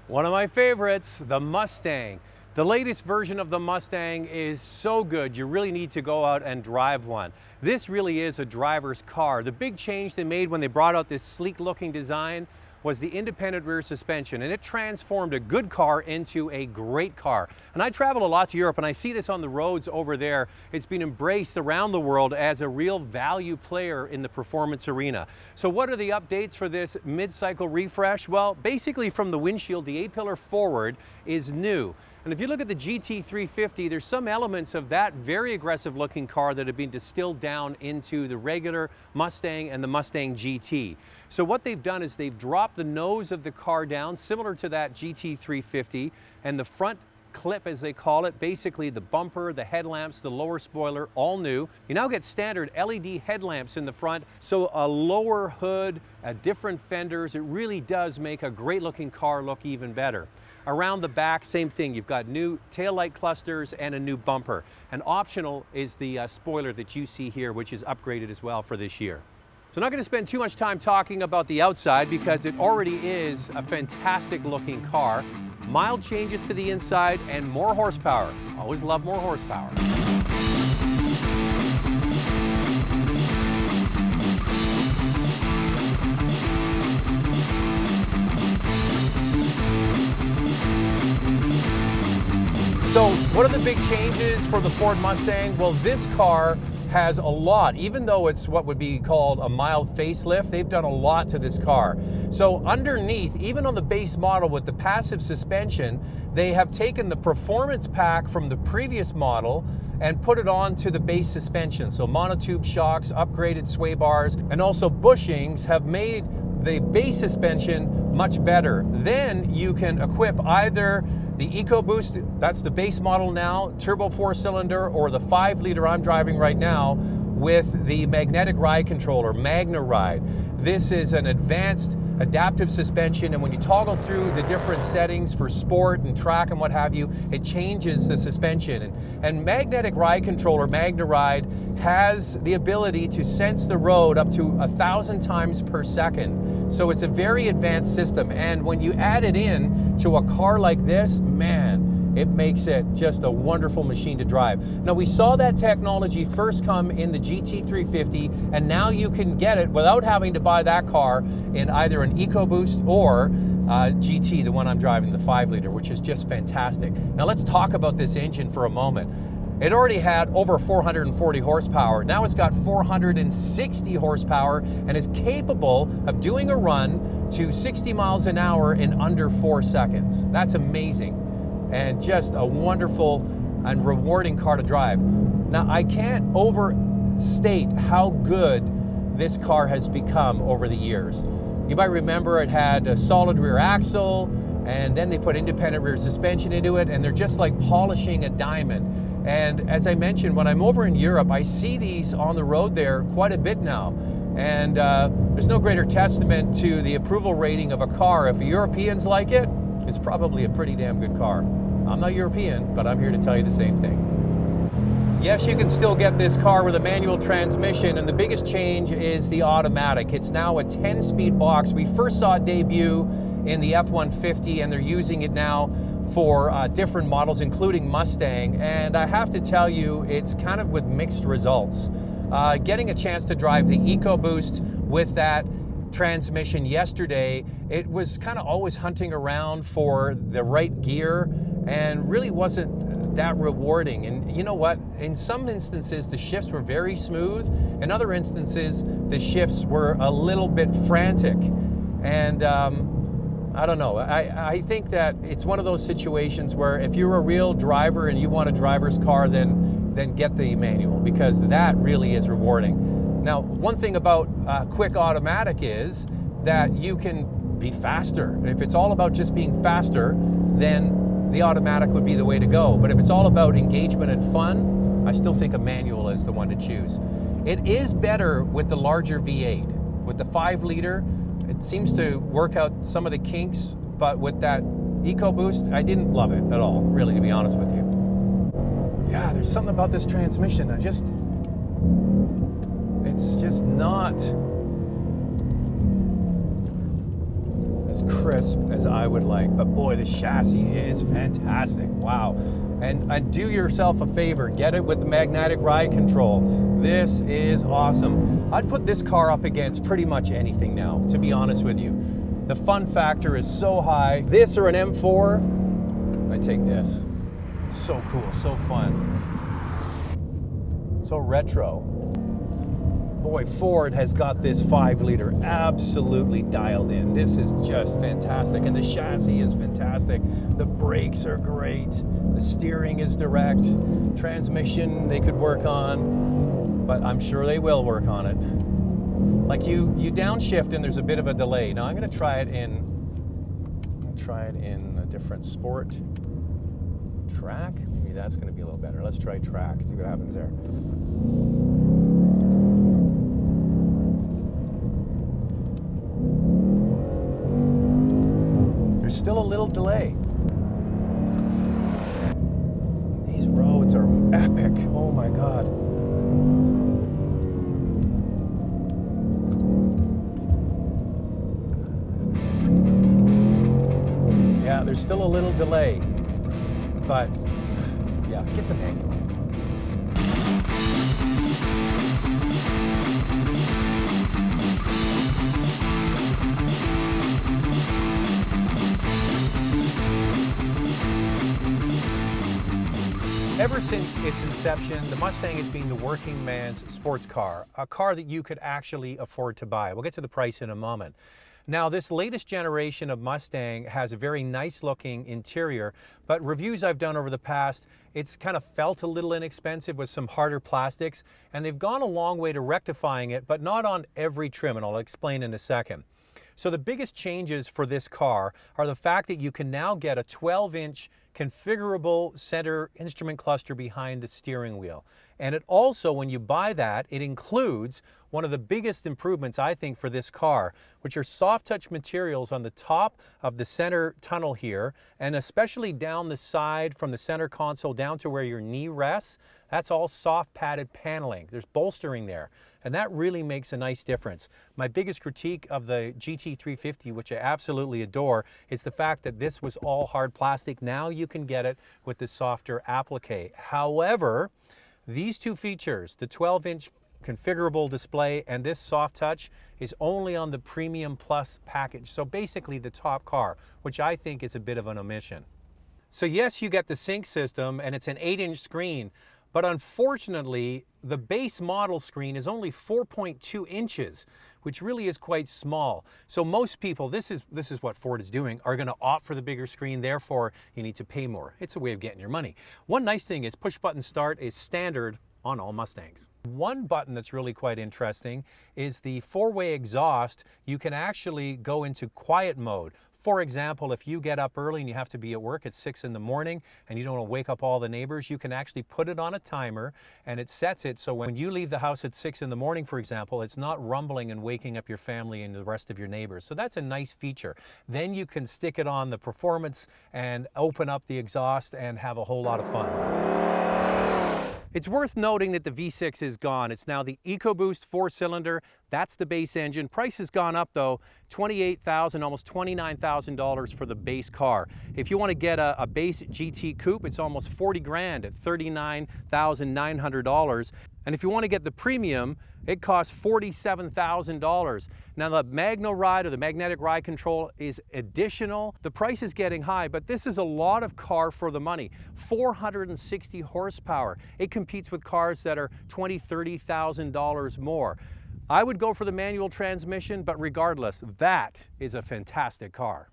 One of my favorites, the Mustang. The latest version of the Mustang is so good, you really need to go out and drive one. This really is a driver's car. The big change they made when they brought out this sleek looking design was the independent rear suspension, and it transformed a good car into a great car. And I travel a lot to Europe, and I see this on the roads over there. It's been embraced around the world as a real value player in the performance arena. So what are the updates for this mid-cycle refresh? Well, basically from the windshield, the A-pillar forward is new. And if you look at the GT 350, there's some elements of that very aggressive looking car that have been distilled down into the regular Mustang and the Mustang GT. So what they've done is they've dropped the nose of the car down, similar to that GT 350, and the front clip, as they call it, basically the bumper, the headlamps, the lower spoiler, all new. You now get standard LED headlamps in the front, so a lower hood, different fenders. It really does make a great looking car look even better. Around the back, same thing. You've got new taillight clusters and a new bumper. And optional is the spoiler that you see here, which is upgraded as well for this year. So I'm not going to spend too much time talking about the outside because it already is a fantastic looking car. Mild changes to the inside and more horsepower. Always love more horsepower. So what are the big changes for the Ford Mustang? Well, this car has a lot. Even though it's what would be called a mild facelift, they've done a lot to this car. So underneath, even on the base model with the passive suspension, they have taken the performance pack from the previous model and put it onto the base suspension. So monotube shocks, upgraded sway bars, and also bushings have made the base suspension much better. Then you can equip either the EcoBoost, that's the base model now, turbo 4-cylinder, or the 5-liter I'm driving right now with the magnetic ride controller, Magnaride. This is an advanced adaptive suspension, and when you toggle through the different settings for sport and track and what have you, it changes the suspension. And magnetic ride controller, Magnaride, has the ability to sense the road up to 1,000 times per second. So it's a very advanced system, and when you add it in to a car like this, man, it makes it just a wonderful machine to drive. Now, we saw that technology first come in the GT 350, and now you can get it without having to buy that car in either an EcoBoost or GT, the one I'm driving, the 5-liter, which is just fantastic. Now, let's talk about this engine for a moment. It already had over 440 horsepower. Now it's got 460 horsepower and is capable of doing a run to 60 miles an hour in under 4 seconds. That's amazing. And just a wonderful and rewarding car to drive. Now, I can't overstate how good this car has become over the years. You might remember it had a solid rear axle, and then they put independent rear suspension into it, and they're just like polishing a diamond. And as I mentioned, when I'm over in Europe, I see these on the road there quite a bit now. And there's no greater testament to the approval rating of a car. If Europeans like it, it's probably a pretty damn good car. I'm not European, but I'm here to tell you the same thing. Yes, you can still get this car with a manual transmission, and the biggest change is the automatic. It's now a 10-speed box. We first saw it debut in the F-150, and they're using it now for different models, including Mustang. And I have to tell you, it's kind of with mixed results. Getting a chance to drive the EcoBoost with that transmission yesterday, it was kind of always hunting around for the right gear and really wasn't that rewarding. And you know what? In some instances, the shifts were very smooth. In other instances, the shifts were a little bit frantic. And I don't know. I think that it's one of those situations where if you're a real driver and you want a driver's car, then get the manual, because that really is rewarding. Now, one thing about quick automatic is that you can be faster. If it's all about just being faster, then the automatic would be the way to go. But if it's all about engagement and fun, I still think a manual is the one to choose. It is better with the larger V8. With the 5-liter, it seems to work out some of the kinks, but with that EcoBoost, I didn't love it at all, really, to be honest with you. Yeah, there's something about this transmission. It's just not as crisp as I would like. But boy, the chassis is fantastic. Wow. And do yourself a favor, get it with the magnetic ride control. This is awesome. I'd put this car up against pretty much anything now, to be honest with you. The fun factor is so high. This or an M4, I take this. So cool, so fun. So retro. Boy, Ford has got this 5-liter absolutely dialed in. This is just fantastic. And the chassis is fantastic. The brakes are great. The steering is direct. Transmission they could work on, but I'm sure they will work on it. Like you downshift and there's a bit of a delay. Now I'm gonna try it in a different sport. Track, maybe that's gonna be a little better. Let's try track, see what happens there. There's still a little delay. These roads are epic, oh my God. Yeah, there's still a little delay. But, yeah, get the manual. Ever since its inception, the Mustang has been the working man's sports car, a car that you could actually afford to buy. We'll get to the price in a moment. Now, this latest generation of Mustang has a very nice looking interior, but reviews I've done over the past, it's kind of felt a little inexpensive with some harder plastics, and they've gone a long way to rectifying it, but not on every trim, and I'll explain in a second. So the biggest changes for this car are the fact that you can now get a 12-inch configurable center instrument cluster behind the steering wheel. And it also, when you buy that, it includes one of the biggest improvements, I think, for this car, which are soft touch materials on the top of the center tunnel here, and especially down the side from the center console down to where your knee rests. That's all soft padded paneling. There's bolstering there, and that really makes a nice difference. My biggest critique of the GT350, which I absolutely adore, is the fact that this was all hard plastic. Now you can get it with the softer applique. However, these two features, the 12-inch configurable display and this soft touch, is only on the Premium Plus package. So basically the top car, which I think is a bit of an omission. So yes, you get the sync system and it's an 8-inch screen, but unfortunately, the base model screen is only 4.2 inches, which really is quite small. So most people, this is what Ford is doing, are going to opt for the bigger screen, therefore you need to pay more. It's a way of getting your money. One nice thing is push button start is standard on all Mustangs. One button that's really quite interesting is the 4-way exhaust. You can actually go into quiet mode. For example, if you get up early and you have to be at work at 6 in the morning and you don't want to wake up all the neighbors, you can actually put it on a timer and it sets it so when you leave the house at 6 in the morning, for example, it's not rumbling and waking up your family and the rest of your neighbors. So that's a nice feature. Then you can stick it on the performance and open up the exhaust and have a whole lot of fun. It's worth noting that the V6 is gone. It's now the EcoBoost 4-cylinder. That's the base engine. Price has gone up though, $28,000, almost $29,000 for the base car. If you want to get a base GT coupe, it's almost 40 grand at $39,900. And if you want to get the premium, it costs $47,000. Now the Magnaride or the magnetic ride control is additional. The price is getting high, but this is a lot of car for the money. 460 horsepower. It competes with cars that are $20,000, $30,000 more. I would go for the manual transmission, but regardless, that is a fantastic car.